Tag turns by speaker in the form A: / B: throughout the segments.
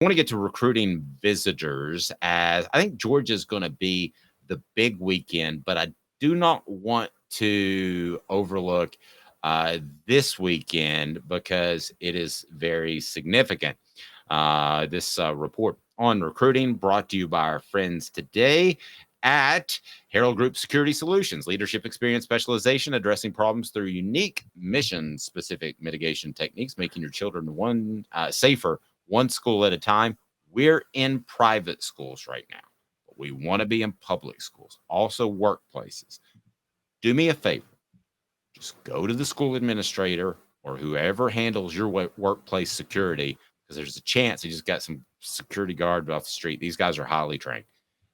A: want to get to recruiting visitors, as I think Georgia's going to be the big weekend, but I do not want to overlook this weekend because it is very significant. This report on recruiting brought to you by our friends today at Herald Group Security Solutions, leadership experience specialization, addressing problems through unique mission-specific mitigation techniques, making your children safer, one school at a time. We're in private schools right now, but we want to be in public schools, also workplaces. Do me a favor. Just go to the school administrator or whoever handles your workplace security, because there's a chance he just got some security guard off the street. These guys are highly trained.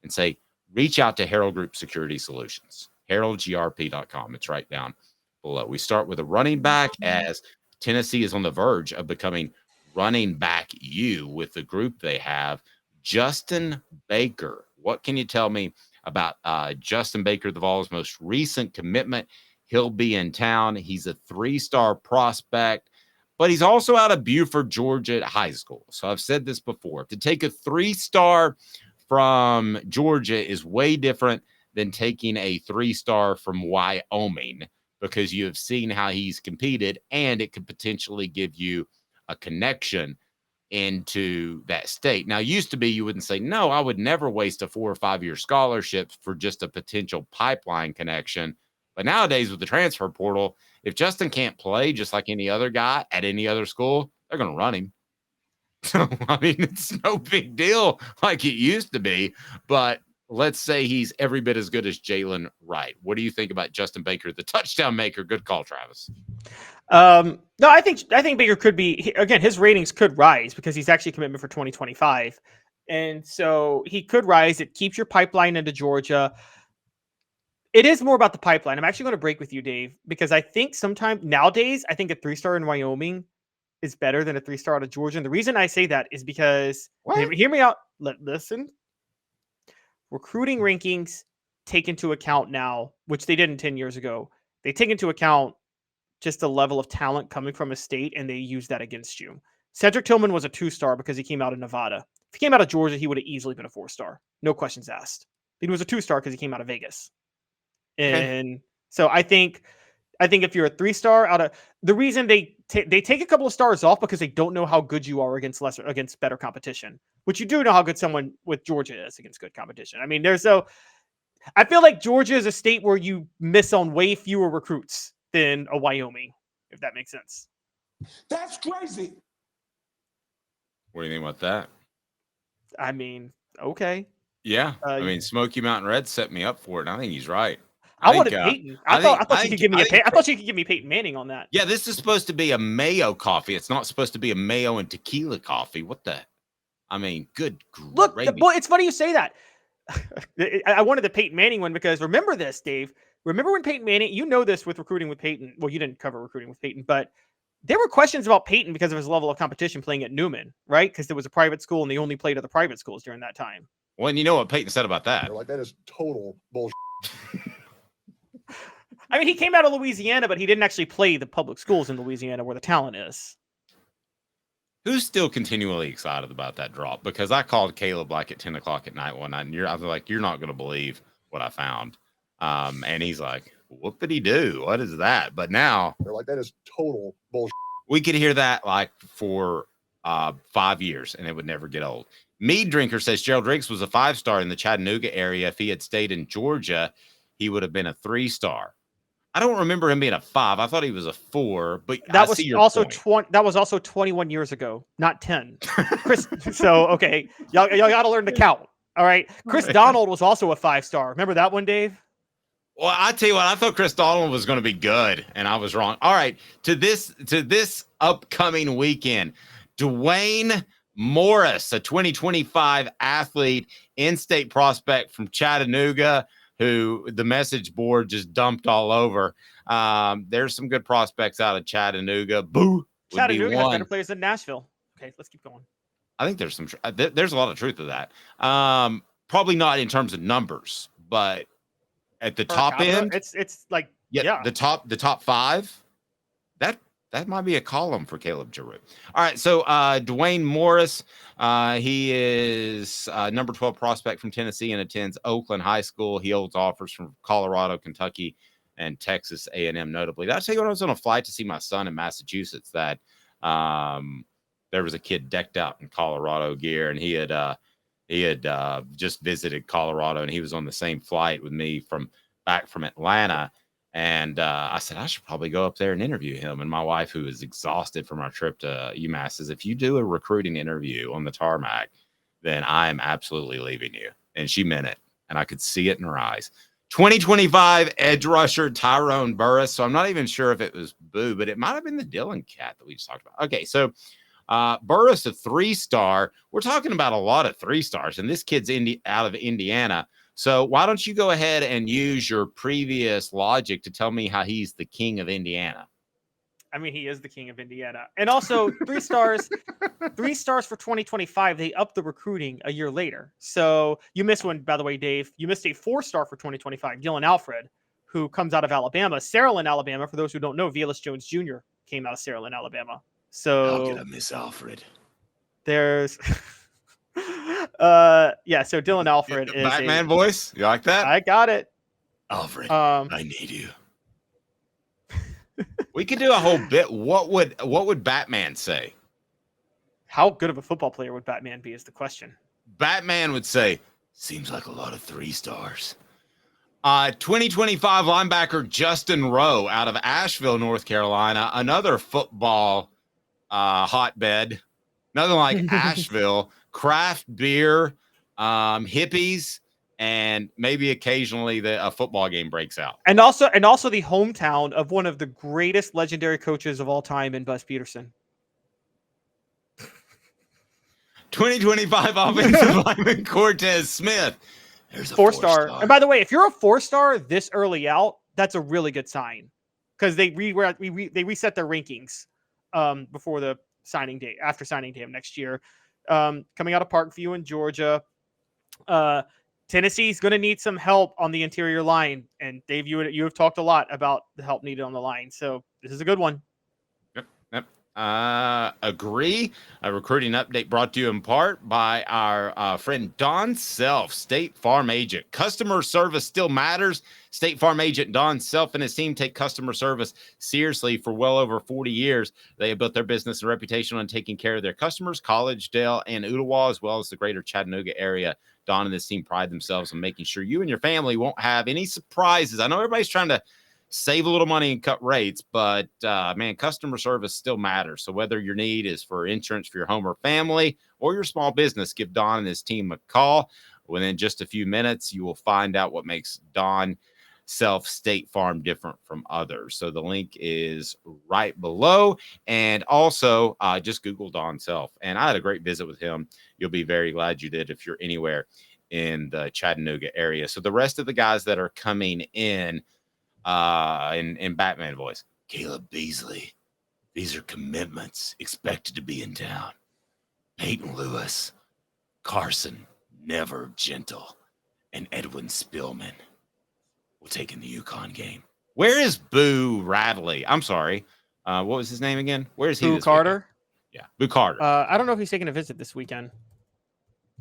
A: And say, reach out to Herald Group Security Solutions, heraldgrp.com. It's right down below. We start with a running back, as Tennessee is on the verge of becoming running back U with the group they have. Justin Baker. What can you tell me about Justin Baker, the Vols' most recent commitment? He'll be in town. He's a 3-star prospect, but he's also out of Buford, Georgia at high school. So I've said this before. To take a 3-star from Georgia is way different than taking a 3-star from Wyoming, because you have seen how he's competed, and it could potentially give you a connection into that state. Now, used to be you wouldn't say, no, I would never waste a 4 or 5-year scholarship for just a potential pipeline connection. But nowadays with the transfer portal, if Justin can't play just like any other guy at any other school, they're going to run him. So, I mean, it's no big deal like it used to be, but let's say he's every bit as good as Jalen Wright. What do you think about Justin Baker, the touchdown maker? Good call, Travis.
B: No, I think Baker could be, again, his ratings could rise because he's actually a commitment for 2025. And so he could rise. It keeps your pipeline into Georgia. It is more about the pipeline. I'm actually going to break with you, Dave, because I think sometimes nowadays, I think a 3-star in Wyoming is better than a 3-star out of Georgia. And the reason I say that is because, hear me out. Listen, recruiting rankings take into account now, which they didn't 10 years ago. They take into account just the level of talent coming from a state, and they use that against you. Cedric Tillman was a 2-star because he came out of Nevada. If he came out of Georgia, he would have easily been a 4-star. No questions asked. He was a 2-star because he came out of Vegas. And so I think if you're a 3-star out of the reason they take a couple of stars off because they don't know how good you are against better competition, which you do know how good someone with Georgia is against good competition. I mean, I feel like Georgia is a state where you miss on way fewer recruits than a Wyoming, if that makes sense.
C: That's crazy.
A: What do you think about that?
B: I mean, okay.
A: Yeah. I mean, Smoky Mountain Red set me up for it, and I think he's right.
B: I wanted Peyton. I thought she could give me I thought she could give me Peyton Manning on that.
A: Yeah, this is supposed to be a mayo coffee. It's not supposed to be a mayo and tequila coffee. What the? I mean, good.
B: Look, boy, it's funny you say that. I wanted the Peyton Manning one because remember this, Dave. Remember when Peyton Manning? You know this with recruiting with Peyton. Well, you didn't cover recruiting with Peyton, but there were questions about Peyton because of his level of competition playing at Newman, right? Because there was a private school and they only played at the private schools during that time.
A: Well, and you know what Peyton said about that?
C: They're like, that is total bullshit.
B: I mean, he came out of Louisiana, but he didn't actually play the public schools in Louisiana where the talent is.
A: Who's still continually excited about that drop? Because I called Caleb like at 10 o'clock at night one night, and I was like, you're not going to believe what I found. And he's like, what did he do? What is that? But now
C: they're like, that is total bullshit.
A: We could hear that like for 5 years, and it would never get old. Mead Drinker says Gerald Riggs was a 5-star in the Chattanooga area. If he had stayed in Georgia, he would have been a 3-star. I don't remember him being a 5. I thought he was a 4, but
B: that was also 20. That was also 21 years ago, not 10. Chris, so okay, y'all got to learn to count. All right, Chris Donald was also a 5-star. Remember that one, Dave?
A: Well, I tell you what, I thought Chris Donald was going to be good, and I was wrong. All right, to this upcoming weekend, Dwayne Morris, a 2025 athlete, in-state prospect from Chattanooga, who the message board just dumped all over. There's some good prospects out of Chattanooga. Boo!
B: Chattanooga has better players than Nashville. Okay, let's keep going.
A: I think there's there's a lot of truth to that. Probably not in terms of numbers, but at the top end,
B: it's like
A: the top 5. That's That might be a column for Caleb Giroux. All right, so Dwayne Morris, he is number 12 prospect from Tennessee and attends Oakland High School. He holds offers from Colorado, Kentucky, and Texas A&M notably. Did I tell you when I was on a flight to see my son in Massachusetts that there was a kid decked out in Colorado gear, and he had just visited Colorado, and he was on the same flight with me back from Atlanta. And I said, I should probably go up there and interview him. And my wife, who is exhausted from our trip to UMass, says, if you do a recruiting interview on the tarmac, then I am absolutely leaving you. And she meant it. And I could see it in her eyes. 2025 edge rusher Tyrone Burris. So I'm not even sure if it was Boo, but it might have been the Dylan cat that we just talked about. Okay, so Burris, a 3-star. We're talking about a lot of 3-stars. And this kid's out of Indiana. So why don't you go ahead and use your previous logic to tell me how he's the king of Indiana?
B: I mean, he is the king of Indiana. And also 3 stars, 3 stars for 2025. They upped the recruiting a year later. So you missed one, by the way, Dave. You missed a 4-star for 2025, Dylan Alfred, who comes out of Alabama. Saraland, Alabama, for those who don't know, Velus Jones Jr. came out of Saraland, Alabama. So
A: how could I miss Alfred?
B: There's... so Dylan Alfred is
A: Batman voice. You like that?
B: I got it.
A: Alfred, I need you. We could do a whole bit. What would Batman say?
B: How good of a football player would Batman be is the question.
A: Batman would say, seems like a lot of 3 stars. 2025 linebacker Justin Rowe out of Asheville, North Carolina. Another football hotbed. Nothing like Asheville. Craft beer, hippies, and maybe occasionally a football game breaks out.
B: And also the hometown of one of the greatest legendary coaches of all time in Buzz Peterson.
A: 2025 offensive lineman Cortez Smith. There's a
B: 4-star. And by the way, if you're a 4-star this early out, that's a really good sign because they reset their rankings before the signing day, after signing day of next year. Coming out of Parkview in Georgia. Tennessee's going to need some help on the interior line. And Dave, you have talked a lot about the help needed on the line. So this is a good one.
A: Yep. Agree. A recruiting update brought to you in part by our friend Don Self, State Farm agent. Customer service still matters. State Farm agent Don Self and his team take customer service seriously for well over 40 years. They have built their business and reputation on taking care of their customers, Collegedale and Ottawa, as well as the greater Chattanooga area. Don and his team pride themselves on making sure you and your family won't have any surprises. I know everybody's trying to save a little money and cut rates, but man, customer service still matters. So whether your need is for insurance for your home or family or your small business, give Don and his team a call. Within just a few minutes, you will find out what makes Don Self State Farm different from others. So the link is right below. And also just Google Don Self. And I had a great visit with him. You'll be very glad you did if you're anywhere in the Chattanooga area. So the rest of the guys that are coming in Batman voice, Caleb Beasley. These are commitments expected to be in town. Peyton Lewis, Carson, Never Gentle, and Edwin Spillman will take in the UConn game. Where is Boo Radley? I'm sorry. What was his name again? Where is he?
B: Boo Carter?
A: Weekend? Yeah, Boo Carter.
B: I don't know if he's taking a visit this weekend.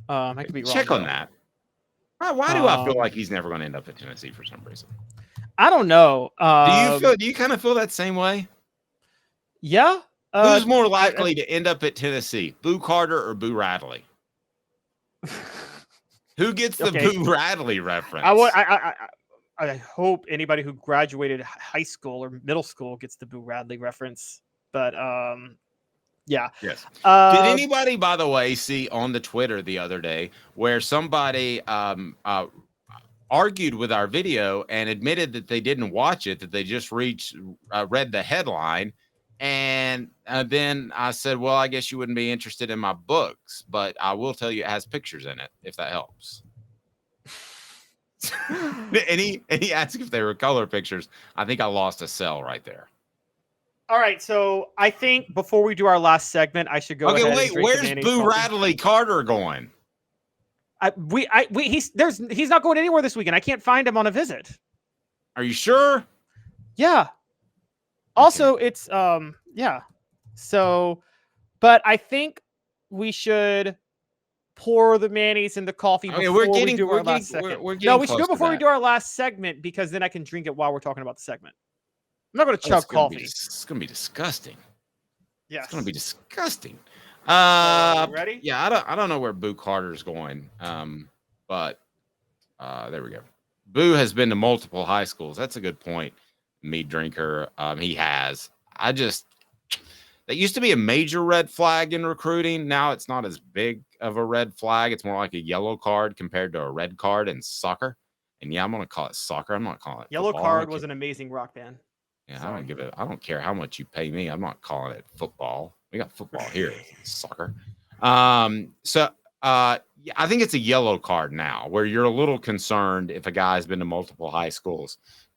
B: I could be wrong.
A: Check on that. Why do I feel like he's never going to end up at Tennessee for some reason?
B: I don't know.
A: Do you kind of feel that same way?
B: Yeah.
A: Who's more likely to end up at Tennessee, Boo Carter or Boo Radley? Who gets the Boo Radley reference?
B: I hope anybody who graduated high school or middle school gets the Boo Radley reference. But yeah.
A: Yes. Did anybody, by the way, see on the Twitter the other day where somebody argued with our video and admitted that they didn't watch it, that they just read the headline. And then I said, well, I guess you wouldn't be interested in my books, but I will tell you it has pictures in it, if that helps. and he asked if they were color pictures. I think I lost a cell right there.
B: All right, so I think before we do our last segment, I should go.
A: Okay,
B: ahead
A: wait. Where's Boo Radley Carter going?
B: He's not going anywhere this weekend. I can't find him on a visit.
A: Are you sure?
B: Yeah. Also, it's Yeah. So, but I think we should pour the mayonnaise in the coffee
A: Okay,
B: before we do our last segment.
A: we're
B: No,
A: getting
B: we should do
A: close
B: it
A: to
B: before we
A: that.
B: do our last segment because then I can drink it while we're talking about the segment. I'm not going to
A: Oh,
B: chug coffee.
A: it's gonna be disgusting.
B: Yes.
A: It's gonna be disgusting.
B: Ready?
A: Yeah, I don't know where Boo Carter's going. But there we go. Boo has been to multiple high schools. That's a good point. Mead drinker. He has. That used to be a major red flag in recruiting. Now it's not as big of a red flag. It's more like a yellow card compared to a red card in soccer. And yeah, I'm gonna call it soccer. I'm not calling it
B: Yellow
A: football.
B: Card was an amazing rock band.
A: Yeah,
B: Sorry.
A: I don't care how much you pay me. I'm not calling it football. We got football here, soccer. Yeah, I think it's a yellow card now where you're a little concerned if a guy's been to multiple high schools.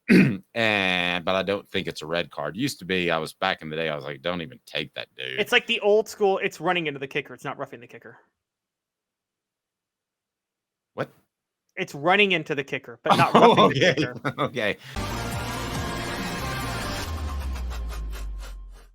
A: But I don't think it's a red card. Used to be, I was back in the day, I was like, don't even take that dude.
B: It's like the old school, it's running into the kicker. It's not roughing the kicker.
A: What?
B: It's running into the kicker, but not roughing the kicker.
A: Okay.